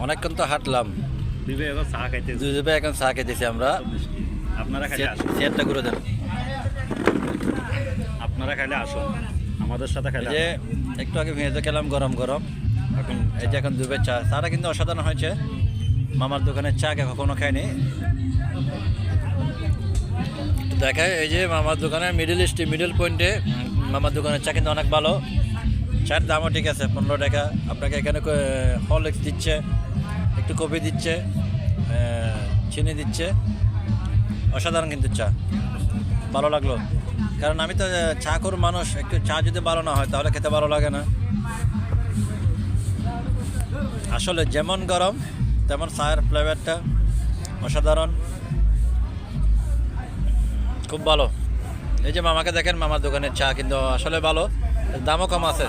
অনেকক্ষণ তো হাঁটলাম, এখন চা খাইতেছি আমরা। আপনারা খাইলে আসুন, চেয়ারটা করে দেন। আপনারা খাইলে আসুন আমাদের সাথে খাইলে। যে একটু আগে ভেঙে খেলাম গরম গরম, এখন এই যে এখন দুবে চা। চাটা কিন্তু অসাধারণ হয়েছে। মামার দোকানের চা কখনো খাইনি। দেখায় এই যে মামার দোকানের মিডল পয়েন্টে মামার দোকানের চা কিন্তু অনেক ভালো। চায়ের দামও ঠিক আছে, 15 টাকা। আপনাকে এখানে হরলিক্স দিচ্ছে, একটু কফি দিচ্ছে, চিনি দিচ্ছে। অসাধারণ কিন্তু চা, ভালো লাগলো। কারণ আমি তো চা করুন মানুষ, একটু চা যদি ভালো না হয় তাহলে খেতে ভালো লাগে না। আসলে যেমন গরম তেমন চায়ের ফ্লেভারটা অসাধারণ, খুব ভালো। এই যে মামাকে দেখেন, মামার দোকানের চা কিন্তু আসলে ভালো, দামও কম আছে।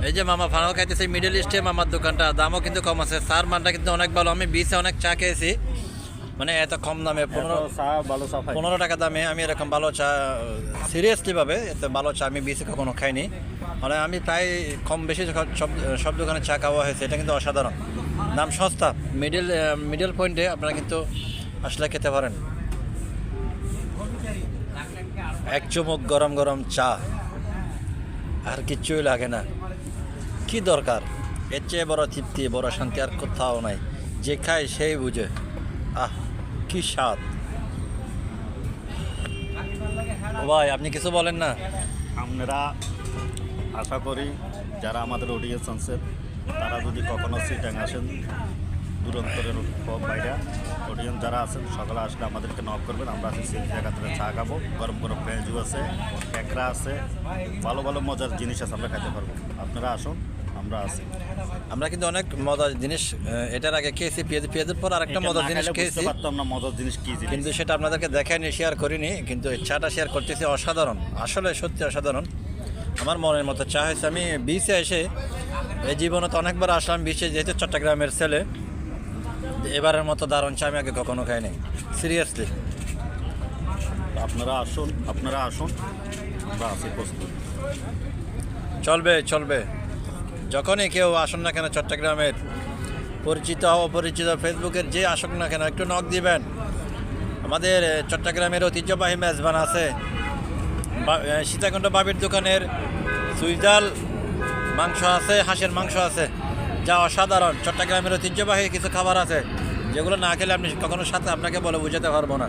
এই যে মামা ফানাও খাইতেছে মিডল ইস্টে, মামার দোকানটা দামও কিন্তু কম আছে। চার মানটা কিন্তু অনেক ভালো। আমি বিচে অনেক চা খেয়েছি, মানে এত কম দামে 15 টাকা দামে আমি এরকম ভালো চা সিরিয়াসলি ভাবে এত ভালো চা আমি বিচে কখনো খাইনি। মানে আমি প্রায় কম বেশি সব দোকানে চা খাওয়া হয়েছে। এটা কিন্তু অসাধারণ, দাম সস্তা। মিডল পয়েন্টে আপনারা কিন্তু আসলে খেতে পারেন। এক চুমুক গরম গরম চা, আর কিচ্ছুই লাগে না। কি দরকার, এর চেয়ে বড় তৃপ্তি, বড় শান্তি আর কোথাও নাই। যে খায় সেই বুঝে, আহ কি স্বাদ। ও ভাই, আপনি কিছু বলেন না? আপনারা আশা করি যারা আমাদের অডিয়েন্স আছেন তারা যদি কখনো সিটাং আসেন, দূরান্তরের বাইরে অডিয়েন্স যারা আছেন সকালে আসলে আমাদেরকে নক করবেন। আমরা আছি সেই জায়গাতে চা খাবো, গরম গরম পেঁয়াজু আছে, ক্যাকড়া আছে, ভালো ভালো মজার জিনিস আছে, আমরা খেতে পারবো। আপনারা আসুন, আমরা আছি। আমরা কিন্তু অনেক মজার জিনিস এটার আগে খেয়েছি, পেঁয়াজের পর আরেকটা মজার জিনিস খেয়েছি, পারতাম না মজার জিনিস কি, কিন্তু সেটা আপনাদেরকে দেখাইনি, শেয়ার করিনি। কিন্তু এই চাটা শেয়ার করতেছি, অসাধারণ, আসলে সত্যি অসাধারণ। আমার মনের মতো চা হয়েছে। আমি বিচে এসে এই জীবনে তো অনেকবার আসলাম বিচে, যেহেতু চট্টগ্রামের ছেলে, এবারের মতো দারুণ চা আমি আগে কখনো খাইনি, সিরিয়াসলি। আপনারা আসুন, আপনারা আসুন, আমরা আছি প্রস্তুত। চলবে। যখনই কেউ আসুন না কেন চট্টগ্রামের, পরিচিত অপরিচিত, ফেসবুকের যে আসুক না কেন, একটু নক দিবেন। আমাদের চট্টগ্রামের ঐতিহ্যবাহী মেজবান আছে, সীতাকুণ্ড বাবির দোকানের সুইজাল মাংস আছে, হাঁসের মাংস আছে, যা অসাধারণ। চট্টগ্রামের ঐতিহ্যবাহী কিছু খাবার আছে যেগুলো না খেলে আপনি কখনো সাথে আপনাকে বলে বোঝাতে পারবো না।